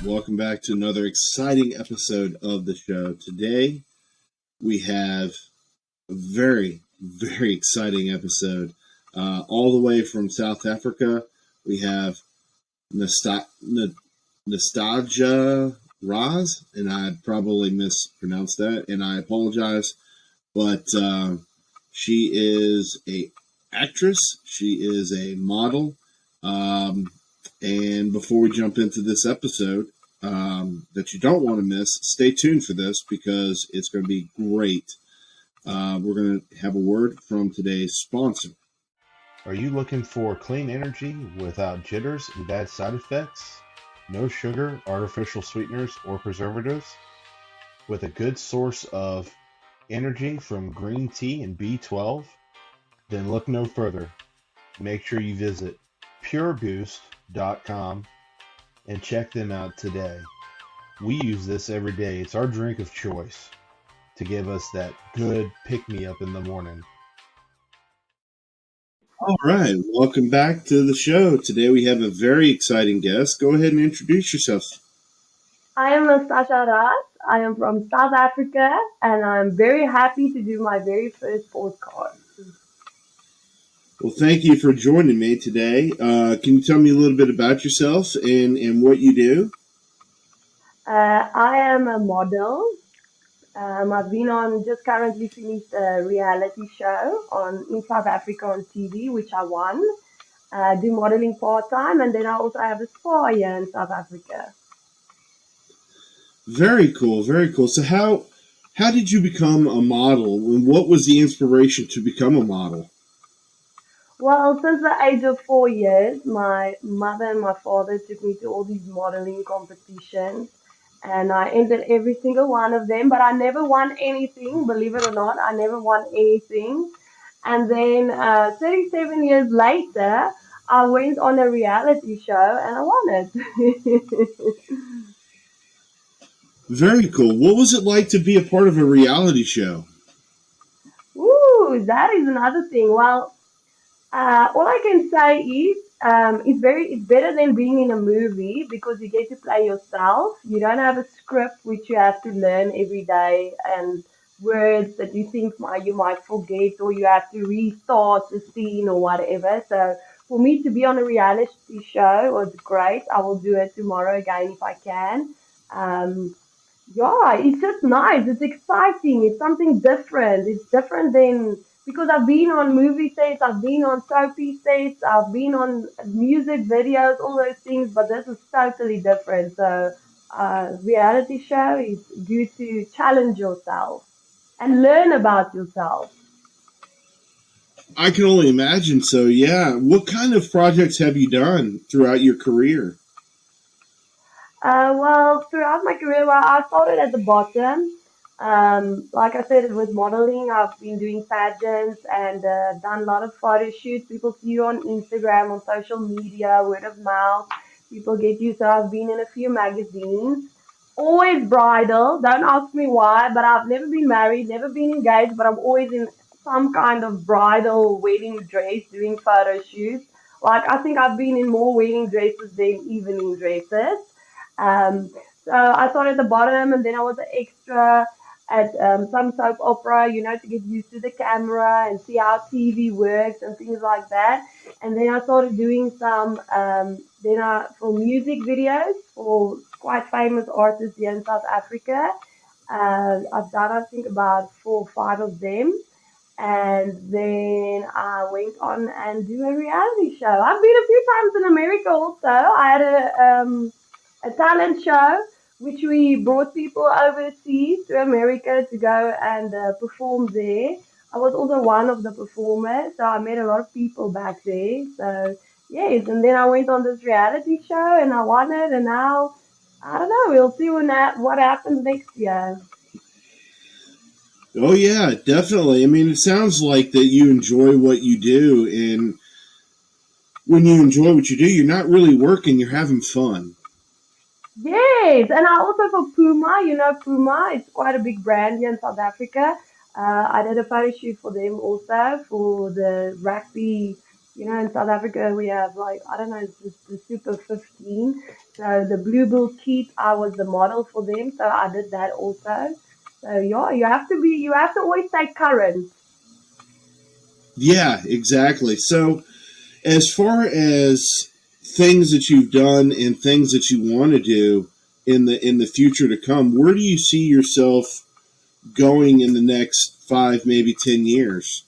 welcome back to another exciting episode of the show. Today, we have a very, very exciting episode. All the way from South Africa, we have NASTASSIA RAS, and I probably mispronounced that, and I apologize, but she is a actress, she is a model, and before we jump into this episode that you don't want to miss, stay tuned for this because it's going to be great. We're going to have a word from today's sponsor. Are you looking for clean energy without jitters and bad side effects? No sugar, artificial sweeteners, or preservatives? With a good source of energy from green tea and B12? Then look no further. Make sure you visit PureBoost.com and check them out today. We use this every day. It's our drink of choice to give us that good pick-me-up in the morning. All right, welcome back to the show. Today we have a very exciting guest. Go ahead and introduce yourself. I am NASTASSIA RAS. I am from South Africa, and I'm very happy to do my very first podcast. Well, thank you for joining me today. Can you tell me a little bit about yourself and what you do? I am a model. I've been just currently finished a reality show in South Africa on TV, which I won. Do modeling part-time, and then I also have a spa here in South Africa. Very cool, very cool. So how did you become a model, and what was the inspiration to become a model? Well, since the age of 4 years, my mother and my father took me to all these modeling competitions. And I entered every single one of them, but I never won anything. Believe it or not, I never won anything. And then 37 years later, I went on a reality show and I won it. Very cool. What was it like to be a part of a reality show? Ooh, that is another thing. Well, all I can say is it's better than being in a movie because you get to play yourself. You don't have a script which you have to learn every day and words that you think you might forget or you have to restart the scene or whatever. So for me to be on a reality show was great. I will do it tomorrow again if I can. Yeah, it's just nice. It's exciting. It's something different. It's different than because I've been on movie sets, I've been on soapy sets, I've been on music videos, all those things, but this is totally different. So, reality show is good to challenge yourself and learn about yourself. I can only imagine. So, yeah. What kind of projects have you done throughout your career? Well, throughout my career, well, I started at the bottom. Like I said, with modeling, I've been doing pageants and done a lot of photo shoots. People see you on Instagram, on social media, word of mouth. People get you. So I've been in a few magazines. Always bridal. Don't ask me why, but I've never been married, never been engaged, but I'm always in some kind of bridal wedding dress doing photo shoots. Like I think I've been in more wedding dresses than evening dresses. Um, so I started at the bottom and then I was an extra at some soap opera, to get used to the camera and see how TV works and things like that. And then I started doing some, for music videos for quite famous artists here in South Africa. I've done, I think, about 4 or 5 of them. And then I went on and do a reality show. I've been a few times in America also. I had a talent show, which we brought people overseas to America to go and perform there. I was also one of the performers, so I met a lot of people back there. So, yes, and then I went on this reality show and I won it, and now, I don't know, we'll see what happens next year. Oh, yeah, definitely. I mean, it sounds like that you enjoy what you do, and when you enjoy what you do, you're not really working, you're having fun. Yes, and I also for Puma, Puma, it's quite a big brand here in South Africa. I did a photo shoot for them also for the rugby In South Africa, we have like, I don't know, it's just the Super 15. So the Blue Bull kit, I was the model for them. So I did that also. So yeah, you have to always stay current. Yeah, exactly. So, as far as things that you've done and things that you want to do in the future to come, where do you see yourself going in the next 5, maybe 10 years?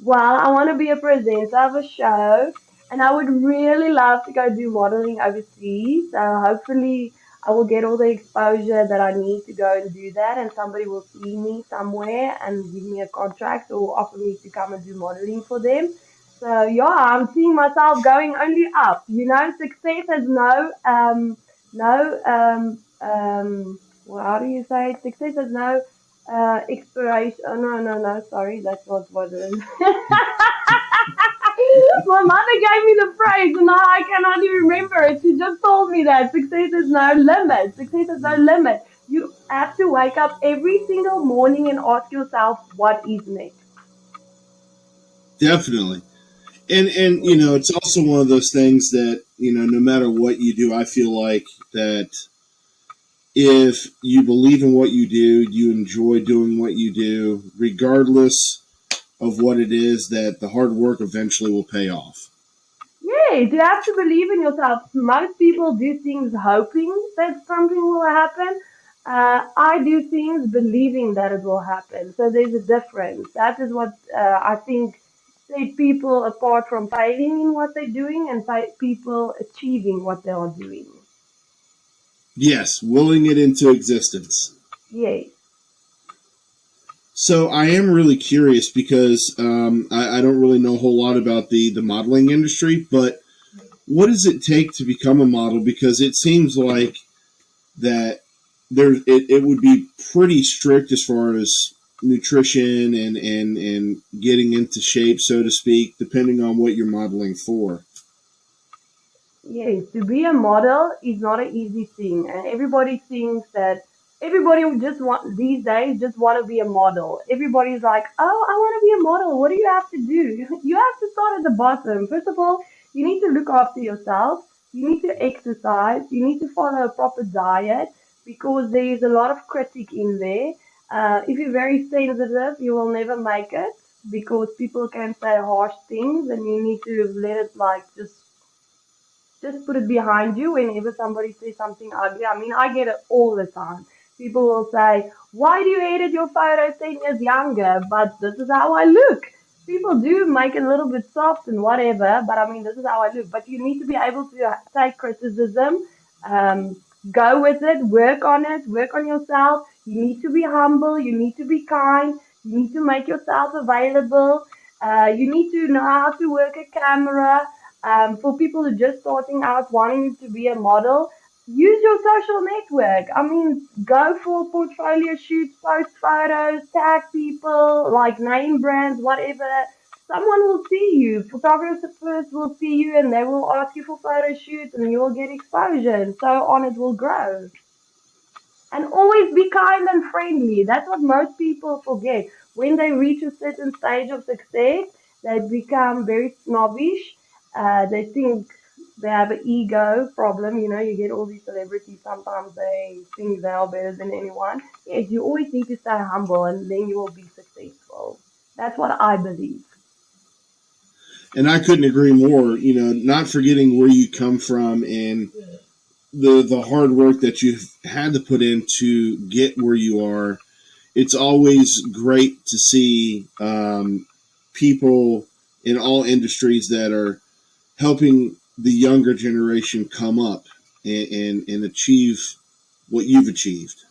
Well, I want to be a presenter of a show, and I would really love to go do modeling overseas. So hopefully, I will get all the exposure that I need to go and do that, and somebody will see me somewhere and give me a contract or offer me to come and do modeling for them. So yeah, I'm seeing myself going only up. Success has no, well, how do you say it? Success has no expiration. Oh, no, no, no, sorry, that's not what it is. My mother gave me the phrase and now I cannot even remember it. She just told me that success is no limit. Success is no limit. You have to wake up every single morning and ask yourself, what is next? Definitely. And it's also one of those things that, no matter what you do, I feel like that if you believe in what you do, you enjoy doing what you do, regardless of what it is, that the hard work eventually will pay off. Yes, you have to believe in yourself. Most people do things hoping that something will happen. I do things believing that it will happen. So there's a difference. That is what I think set people apart from failing in what they're doing and people achieving what they are doing. Yes, willing it into existence. Yes. So I am really curious because I don't really know a whole lot about the modeling industry, but what does it take to become a model? Because it seems like that it would be pretty strict as far as nutrition and getting into shape, so to speak, depending on what you're modeling for. Yes, to be a model is not an easy thing, and everybody thinks that everybody would just want these days just want to be a model. Everybody's like, "Oh, I want to be a model. What do you have to do? You have to start at the bottom. First of all, you need to look after yourself. You need to exercise. You need to follow a proper diet because there is a lot of critic in there. If you're very sensitive, you will never make it because people can say harsh things, and you need to let it like just put it behind you whenever somebody says something ugly. I mean, I get it all the time. People will say, why do you edit your photos 10 years younger? But this is how I look. People do make it a little bit soft and whatever, but I mean, this is how I look. But you need to be able to take criticism, go with it, work on yourself. You need to be humble, you need to be kind, you need to make yourself available. You need to know how to work a camera for people who are just starting out wanting to be a model, use your social network. I mean, go for portfolio shoots, post photos, tag people, like name brands, whatever. Someone will see you. Photographers will see you and they will ask you for photo shoots and you will get exposure and so on it will grow. And always be kind and friendly. That's what most people forget. When they reach a certain stage of success, they become very snobbish. They think they have an ego problem. You get all these celebrities, sometimes they think they are better than anyone. Yes, you always need to stay humble and then you will be successful. That's what I believe. And I couldn't agree more. Not forgetting where you come from and the hard work that you've had to put in to get where you are. It's always great to see people in all industries that are helping the younger generation come up and achieve what you've achieved.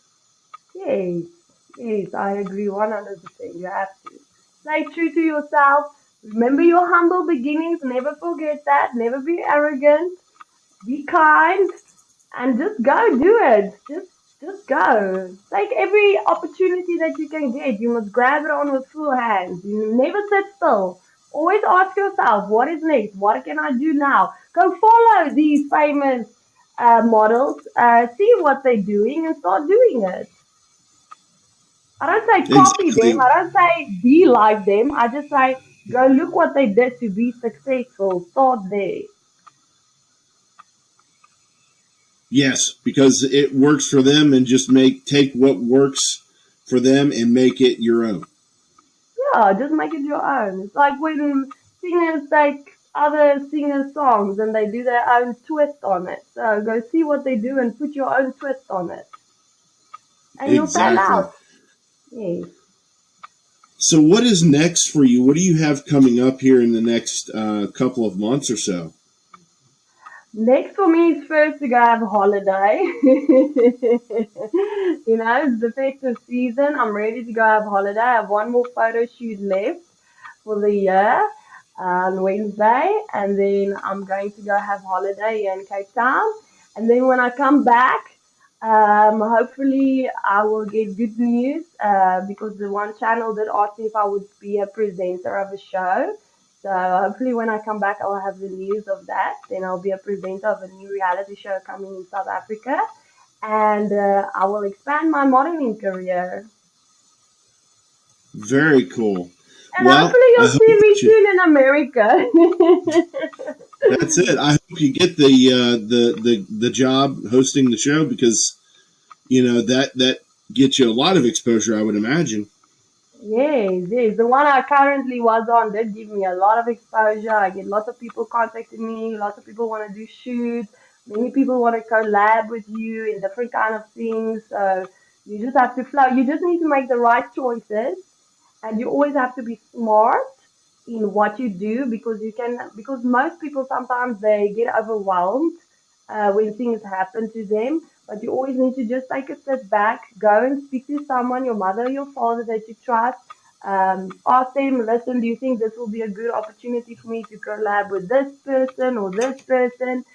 Yes, yes, I agree 100%. You have to. Stay true to yourself. Remember your humble beginnings. Never forget that. Never be arrogant. Be kind and just go do it. Just go. Take every opportunity that you can get. You must grab it on with full hands. You never sit still. Always ask yourself, what is next? What can I do now? Go follow these famous models. See what they're doing and start doing it. I don't say copy them. Exactly. I don't say be like them. I just say Go look what they did to be successful. Start there. Yes, because it works for them, and just take what works for them and make it your own. Yeah, just make it your own. It's like when singers take other singers' songs and they do their own twist on it. So go see what they do and put your own twist on it, and you'll stand Exactly. out. Yes. So, what is next for you? What do you have coming up here in the next couple of months or so? Next for me is first to go have a holiday. It's the festive season. I'm ready to go have a holiday. I have one more photo shoot left for the year on Wednesday, and then I'm going to go have holiday in Cape Town. And then when I come back, hopefully I will get good news because the one channel did ask me if I would be a presenter of a show. So hopefully when I come back, I'll have the news of that. Then I'll be a presenter of a new reality show coming in South Africa, and I will expand my modeling career. Very cool. And Well, hopefully I you'll hope see me that you, soon in America. that's it. I hope you get the job hosting the show, because that gets you a lot of exposure, I would imagine. Yes, yes. The one I currently was on did give me a lot of exposure. I get lots of people contacting me. Lots of people want to do shoots. Many people want to collab with you in different kind of things. So you just have to flow. You just need to make the right choices, and you always have to be smart in what you do because most people sometimes they get overwhelmed when things happen to them, but you always need to just take a step back, go and speak to someone, your mother, your father that you trust. Ask them, listen, do you think this will be a good opportunity for me to collab with this person or this person?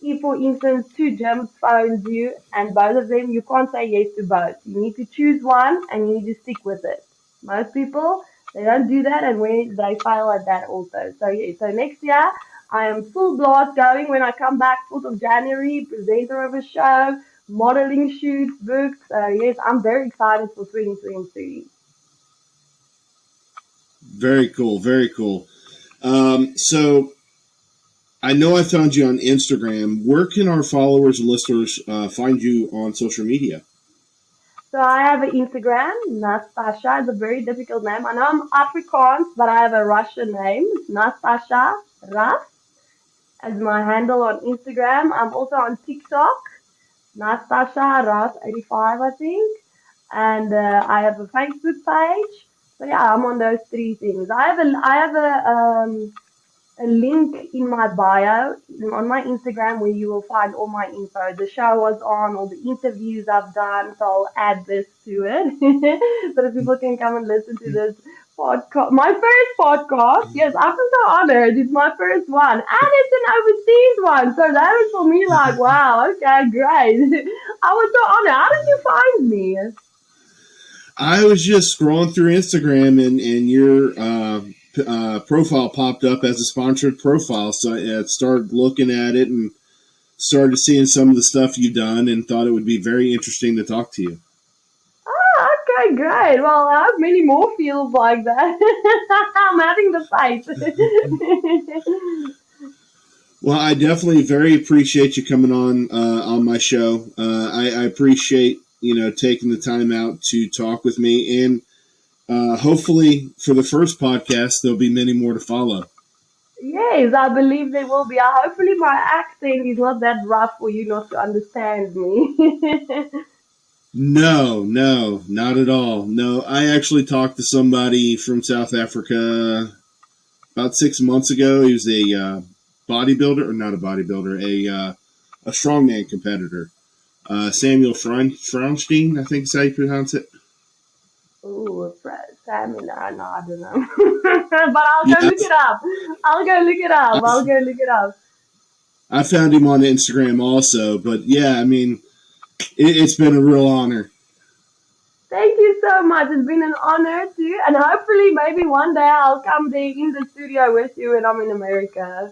If, for instance, two gyms phones you and both of them, you can't say yes to both. You need to choose one and you need to stick with it. Most people, they don't do that, and when they fail at that also. So yeah, so next year I am full blast going when I come back 4th of January, presenter of a show, modeling shoots, books. So yes, I'm very excited for 2023. Very cool. Very cool. So I know I found you on Instagram. Where can our followers and listeners find you on social media? So I have an Instagram, Nastassia. It's a very difficult name. I know I'm Afrikaans, but I have a Russian name. It's Nastassia Ras as my handle on Instagram. I'm also on TikTok, Nastassia Ras 85, I think. And I have a Facebook page. So yeah, I'm on those three things. I have a link in my bio on my Instagram where you will find all my info. The show I was on, all the interviews I've done, so I'll add this to it so that people can come and listen to this podcast. My first podcast, yes, I feel so honored. It's my first one, and it's an overseas one, so that was for me like, wow, okay, great. I was so honored. How did you find me? I was just scrolling through Instagram, and your profile popped up as a sponsored profile. So I started looking at it and started seeing some of the stuff you've done, and thought it would be very interesting to talk to you. Oh, okay, great. Well, I have many more feels like that. I'm having the fight. Well, I definitely very appreciate you coming on my show. I appreciate taking the time out to talk with me, and hopefully for the first podcast there'll be many more to follow. Yes, I believe they will be. Hopefully, my accent is not that rough for you not to understand me. No, no, not at all. No, I actually talked to somebody from South Africa about 6 months ago. He was a bodybuilder, or not a bodybuilder, a strongman competitor. Samuel Fraunstein, I think is how you pronounce it. Ooh, salmon. No, I don't know. But I'll go look Yes, it up. I'll go look it up. I'll go look it up. I found him on Instagram also. But yeah, I mean, it's been a real honor. Thank you so much. It's been an honor too. And hopefully, maybe one day I'll come there in the studio with you when I'm in America.